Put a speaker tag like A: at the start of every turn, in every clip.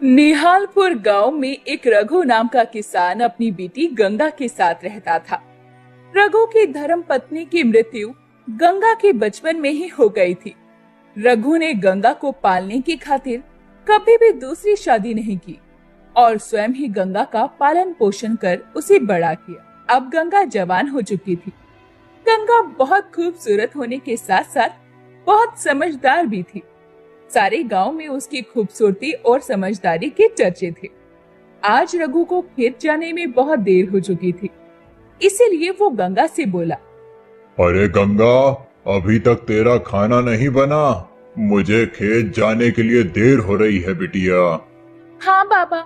A: निहालपुर गांव में एक रघु नाम का किसान अपनी बेटी गंगा के साथ रहता था। रघु की धर्म पत्नी की मृत्यु गंगा के बचपन में ही हो गई थी। रघु ने गंगा को पालने की खातिर कभी भी दूसरी शादी नहीं की और स्वयं ही गंगा का पालन पोषण कर उसे बड़ा किया। अब गंगा जवान हो चुकी थी। गंगा बहुत खूबसूरत होने के साथ साथ बहुत समझदार भी थी। सारे गांव में उसकी खूबसूरती और समझदारी के चर्चे थे। आज रघु को खेत जाने में बहुत देर हो चुकी थी, इसीलिए वो गंगा से बोला,
B: अरे गंगा, अभी तक तेरा खाना नहीं बना। मुझे खेत जाने के लिए देर हो रही है बिटिया।
A: हाँ बाबा,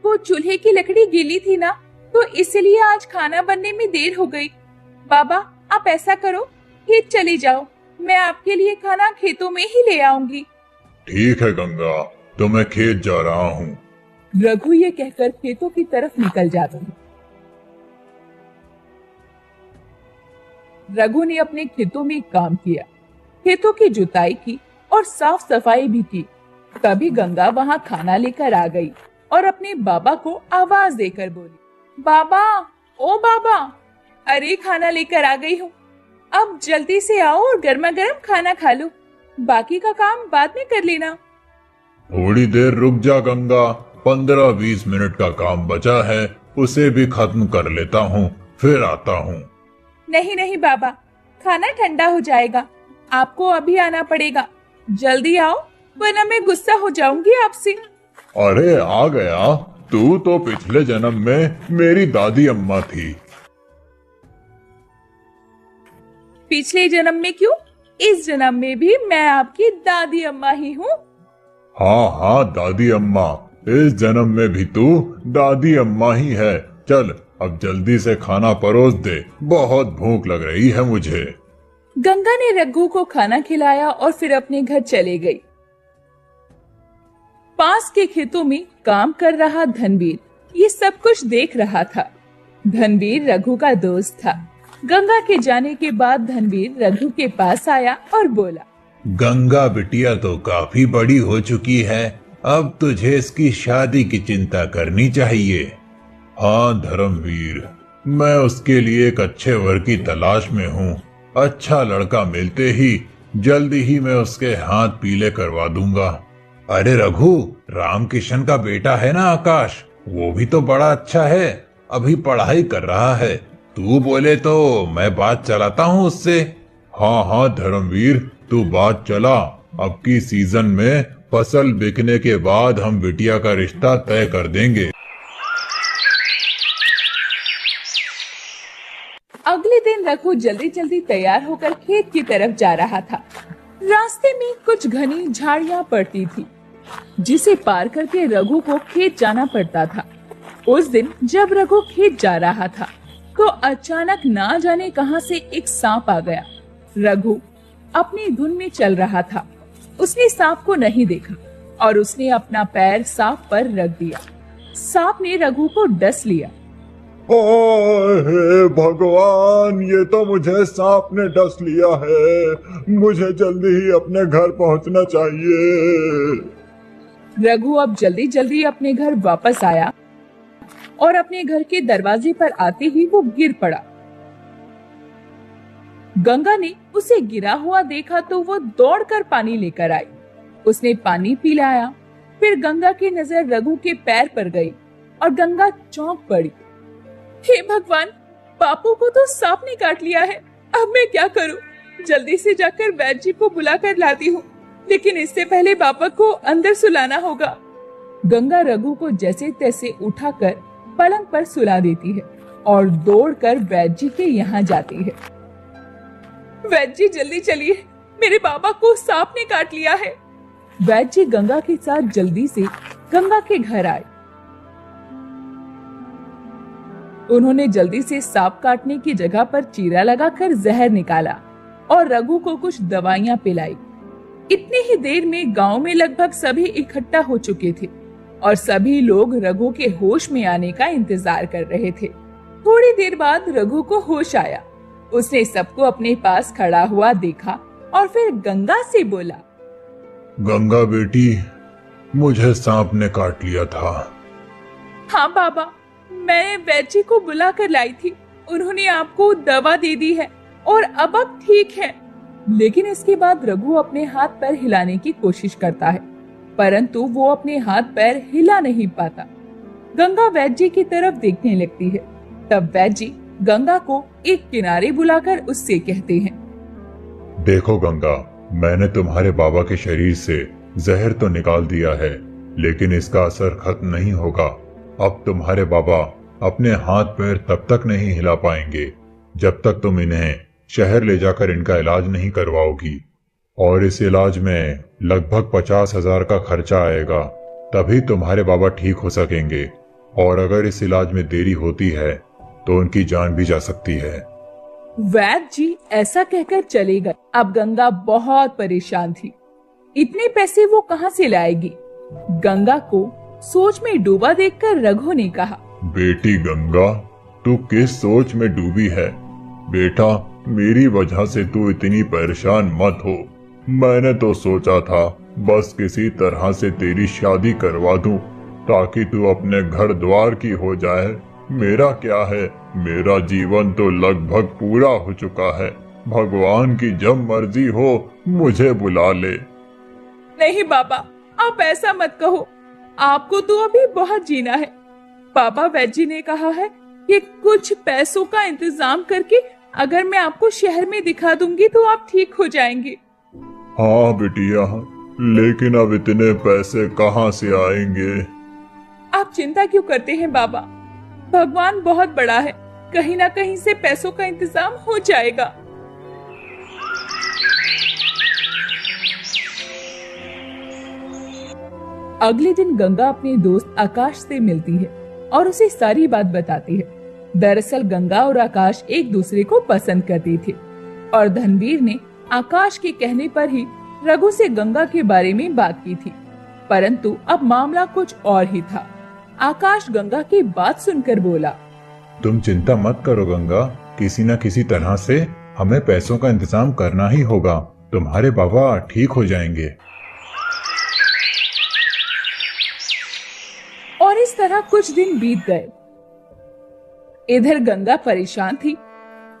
A: वो चूल्हे की लकड़ी गीली थी ना, तो इसलिए आज खाना बनने में देर हो गई। बाबा, आप ऐसा करो, खेत चली जाओ, मैं आपके लिए खाना खेतों में ही ले आऊंगी।
B: ठीक है गंगा, तो मैं खेत जा रहा हूँ।
A: रघु ये कहकर खेतों की तरफ निकल जाता है। रघु ने अपने खेतों में काम किया, खेतों की जुताई की और साफ सफाई भी की। तभी गंगा वहां खाना लेकर आ गई और अपने बाबा को आवाज देकर बोली, बाबा, ओ बाबा, अरे खाना लेकर आ गई हूँ, अब जल्दी से आओ और गर्मा गर्म खाना खा लो, बाकी का काम बाद में कर लेना।
B: थोड़ी देर रुक जा गंगा, 15-20 मिनट का काम बचा है, उसे भी खत्म कर लेता हूँ, फिर आता हूँ।
A: नहीं नहीं बाबा, खाना ठंडा हो जाएगा, आपको अभी आना पड़ेगा, जल्दी आओ वरना मैं गुस्सा हो जाऊंगी आपसे।
B: अरे आ गया, तू तो पिछले जन्म में मेरी दादी अम्मा थी।
A: पिछले जन्म में क्यों, इस जन्म में भी मैं आपकी दादी अम्मा ही हूँ।
B: हाँ हाँ दादी अम्मा, इस जन्म में भी तू दादी अम्मा ही है। चल अब जल्दी से खाना परोस दे, बहुत भूख लग रही है मुझे।
A: गंगा ने रघु को खाना खिलाया और फिर अपने घर चले गई। पास के खेतों में काम कर रहा धनवीर ये सब कुछ देख रहा था। धनवीर रघु का दोस्त था। गंगा के जाने के बाद धनवीर रघु के पास आया और बोला,
C: गंगा बिटिया तो काफी बड़ी हो चुकी है, अब तुझे इसकी शादी की चिंता करनी चाहिए।
B: हाँ धर्मवीर, मैं उसके लिए एक अच्छे वर की तलाश में हूँ। अच्छा लड़का मिलते ही जल्दी ही मैं उसके हाथ पीले करवा दूंगा।
C: अरे रघु, राम किशन का बेटा है ना आकाश, वो भी तो बड़ा अच्छा है, अभी पढ़ाई कर रहा है। तू बोले तो मैं बात चलाता हूँ उससे।
B: हाँ हाँ धर्मवीर, तू बात चला। अब की सीजन में फसल बिकने के बाद हम बिटिया का रिश्ता तय कर देंगे।
A: अगले दिन रघु जल्दी जल्दी तैयार होकर खेत की तरफ जा रहा था। रास्ते में कुछ घनी झाड़ियां पड़ती थी, जिसे पार करके रघु को खेत जाना पड़ता था। उस दिन जब रघु खेत जा रहा था तो अचानक ना जाने कहां से एक सांप आ गया। रघु अपनी धुन में चल रहा था, उसने सांप को नहीं देखा और उसने अपना पैर सांप पर रख दिया। सांप ने रघु को डस लिया।
B: हे भगवान, ये तो मुझे सांप ने डस लिया है, मुझे जल्दी ही अपने घर पहुंचना चाहिए।
A: रघु अब जल्दी जल्दी अपने घर वापस आया और अपने घर के दरवाजे पर आते ही वो गिर पड़ा। गंगा ने उसे गिरा हुआ देखा तो वो दौड़कर पानी लेकर आई। उसने पानी पिलाया। फिर गंगा की नजर रघु के पैर पर गई और गंगा चौंक पड़ी। हे भगवान, बापू को तो सांप ने काट लिया है, अब मैं क्या करूं? जल्दी से जाकर वैद्य जी को बुलाकर लाती हूँ, लेकिन इससे पहले बापा को अंदर सुलाना होगा। गंगा रघु को जैसे तैसे उठाकर पलंग पर सुला देती है और दौड़कर वैद्य जी के यहाँ जाती है। वैद्य जी जल्दी चलिए, मेरे बाबा को सांप ने काट लिया है। वैद्य जी गंगा के साथ जल्दी से गंगा के घर आए। उन्होंने जल्दी से सांप काटने की जगह पर चीरा लगाकर जहर निकाला और रघु को कुछ दवाइयां पिलाई। इतनी ही देर में गांव में लगभग सभी इकट्ठा हो चुके थे और सभी लोग रघु के होश में आने का इंतजार कर रहे थे। थोड़ी देर बाद रघु को होश आया। उसने सबको अपने पास खड़ा हुआ देखा और फिर गंगा से बोला,
B: गंगा बेटी, मुझे सांप ने काट लिया था।
A: हाँ बाबा, मैंने वैद्य जी को बुला कर लाई थी। उन्होंने आपको दवा दे दी है और अब आप ठीक हैं। लेकिन इसके बाद रघु अपने हाथ पैर हिलाने की कोशिश करता है, परंतु वो अपने हाथ पैर हिला नहीं पाता। गंगा वैद्य जी की तरफ देखने लगती है। तब वैद्य जी गंगा को एक किनारे बुलाकर उससे कहते हैं,
B: देखो गंगा, मैंने तुम्हारे बाबा के शरीर से जहर तो निकाल दिया है, लेकिन इसका असर खत्म नहीं होगा। अब तुम्हारे बाबा अपने हाथ पैर तब तक नहीं हिला पाएंगे जब तक तुम इन्हें शहर ले जाकर इनका इलाज नहीं करवाओगी, और इस इलाज में लगभग 50,000 का खर्चा आएगा। तभी तुम्हारे बाबा ठीक हो सकेंगे, और अगर इस इलाज में देरी होती है तो उनकी जान भी जा सकती है।
A: वैद्य जी ऐसा कहकर चले गए। अब गंगा बहुत परेशान थी। इतने पैसे वो कहां से लाएगी? गंगा को सोच में डूबा देखकर रघु ने कहा,
B: बेटी गंगा, तू किस सोच में डूबी है? बेटा, मेरी वजह से तू इतनी परेशान मत हो। मैंने तो सोचा था बस किसी तरह से तेरी शादी करवा दूं, ताकि तू अपने घर द्वार की हो जाए। मेरा क्या है, मेरा जीवन तो लगभग पूरा हो चुका है। भगवान की जब मर्जी हो मुझे बुला ले।
A: नहीं बाबा, आप ऐसा मत कहो। आपको तो अभी बहुत जीना है। बाबा वैद्य जी ने कहा है कि कुछ पैसों का इंतजाम करके अगर मैं आपको शहर में दिखा दूंगी तो आप ठीक हो जाएंगे।
B: हाँ बिटिया, लेकिन अब इतने पैसे कहाँ से आएंगे?
A: आप चिंता क्यों करते हैं बाबा? भगवान बहुत बड़ा है, कहीं ना कहीं से पैसों का इंतजाम हो जाएगा। अगले दिन गंगा अपने दोस्त आकाश से मिलती है और उसे सारी बात बताती है। दरअसल गंगा और आकाश एक दूसरे को पसंद करते थे और धनवीर ने आकाश के कहने पर ही रघु से गंगा के बारे में बात की थी, परंतु अब मामला कुछ और ही था। आकाश गंगा की बात सुनकर बोला,
B: तुम चिंता मत करो गंगा, किसी न किसी तरह से हमें पैसों का इंतजाम करना ही होगा। तुम्हारे बाबा ठीक हो जाएंगे।
A: और इस तरह कुछ दिन बीत गए। इधर गंगा परेशान थी।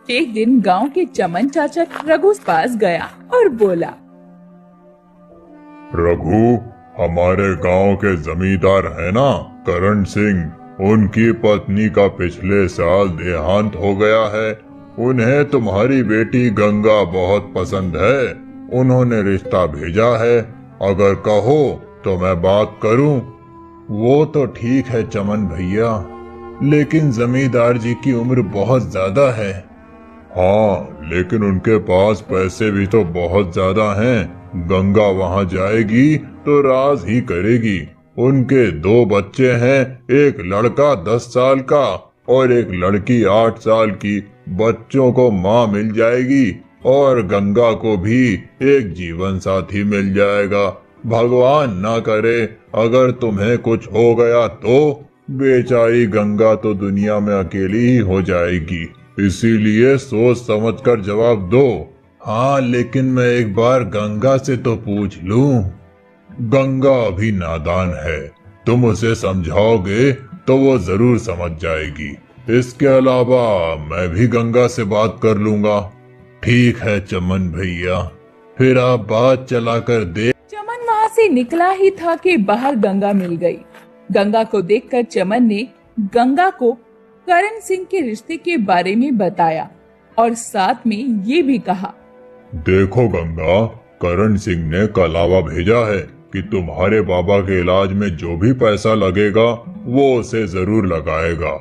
A: एक दिन गांव के चमन चाचा रघु पास गया और बोला,
B: रघु, हमारे गांव के जमींदार है ना करण सिंह, उनकी पत्नी का पिछले साल देहांत हो गया है। उन्हें तुम्हारी बेटी गंगा बहुत पसंद है। उन्होंने रिश्ता भेजा है, अगर कहो तो मैं बात करूं। वो तो ठीक है चमन भैया, लेकिन जमींदार जी की उम्र बहुत ज्यादा है। हाँ, लेकिन उनके पास पैसे भी तो बहुत ज्यादा हैं। गंगा वहां जाएगी तो राज ही करेगी। उनके 2 बच्चे हैं, एक लड़का 10 साल का और एक लड़की 8 साल की। बच्चों को माँ मिल जाएगी और गंगा को भी एक जीवन साथी मिल जाएगा। भगवान ना करे अगर तुम्हें कुछ हो गया तो बेचारी गंगा तो दुनिया में अकेली ही हो जाएगी। इसीलिए सोच समझकर जवाब दो। हाँ, लेकिन मैं एक बार गंगा से तो पूछ लूं। गंगा अभी नादान है, तुम उसे समझाओगे तो वो जरूर समझ जाएगी। इसके अलावा मैं भी गंगा से बात कर लूंगा। ठीक है चमन भैया, फिर आप बात चलाकर दे।
A: चमन वहां से निकला ही था कि बाहर गंगा मिल गई। गंगा को देखकर चमन ने गंगा को करण सिंह के रिश्ते के बारे में बताया और साथ में ये भी कहा,
B: देखो गंगा, करण सिंह ने कलावा भेजा है कि तुम्हारे बाबा के इलाज में जो भी पैसा लगेगा वो उसे जरूर लगाएगा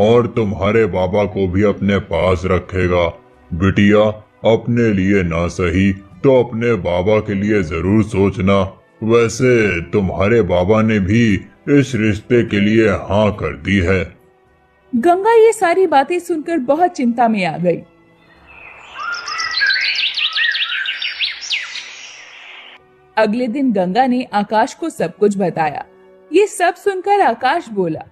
B: और तुम्हारे बाबा को भी अपने पास रखेगा। बिटिया, अपने लिए ना सही तो अपने बाबा के लिए जरूर सोचना। वैसे तुम्हारे बाबा ने भी इस रिश्ते के लिए हाँ कर दी है।
A: गंगा ये सारी बातें सुनकर बहुत चिंता में आ गई। अगले दिन गंगा ने आकाश को सब कुछ बताया। ये सब सुनकर आकाश बोला,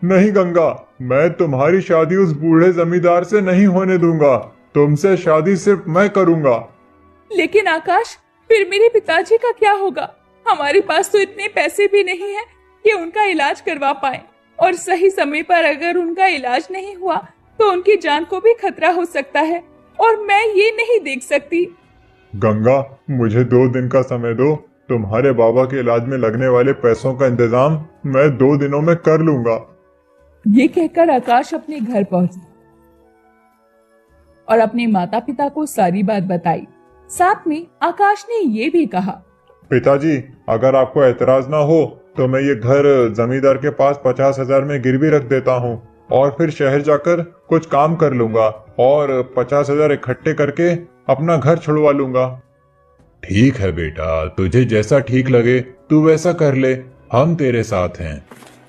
B: नहीं गंगा, मैं तुम्हारी शादी उस बूढ़े जमींदार से नहीं होने दूंगा। तुमसे शादी सिर्फ मैं करूंगा।
A: लेकिन आकाश, फिर मेरे पिताजी का क्या होगा? हमारे पास तो इतने पैसे भी नहीं है कि उनका इलाज करवा पाए, और सही समय पर अगर उनका इलाज नहीं हुआ तो उनकी जान को भी खतरा हो सकता है, और मैं ये नहीं देख सकती।
B: गंगा, मुझे 2 दिन का समय दो। तुम्हारे बाबा के इलाज में लगने वाले पैसों का इंतजाम मैं 2 दिनों में कर लूंगा।
A: ये कहकर आकाश अपने घर पहुंचा और अपने माता पिता को सारी बात बताई। साथ में आकाश ने ये भी कहा,
B: पिताजी, अगर आपको ऐतराज ना हो तो मैं ये घर जमींदार के पास 50,000 में गिरवी रख देता हूँ और फिर शहर जाकर कुछ काम कर लूंगा और 50,000 इकट्ठे करके अपना घर छुड़वा लूंगा।
C: ठीक है बेटा, तुझे जैसा ठीक लगे तू वैसा कर ले, हम तेरे साथ हैं।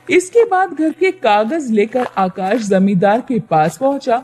A: इसके बाद घर के कागज लेकर आकाश जमींदार के पास पहुंचा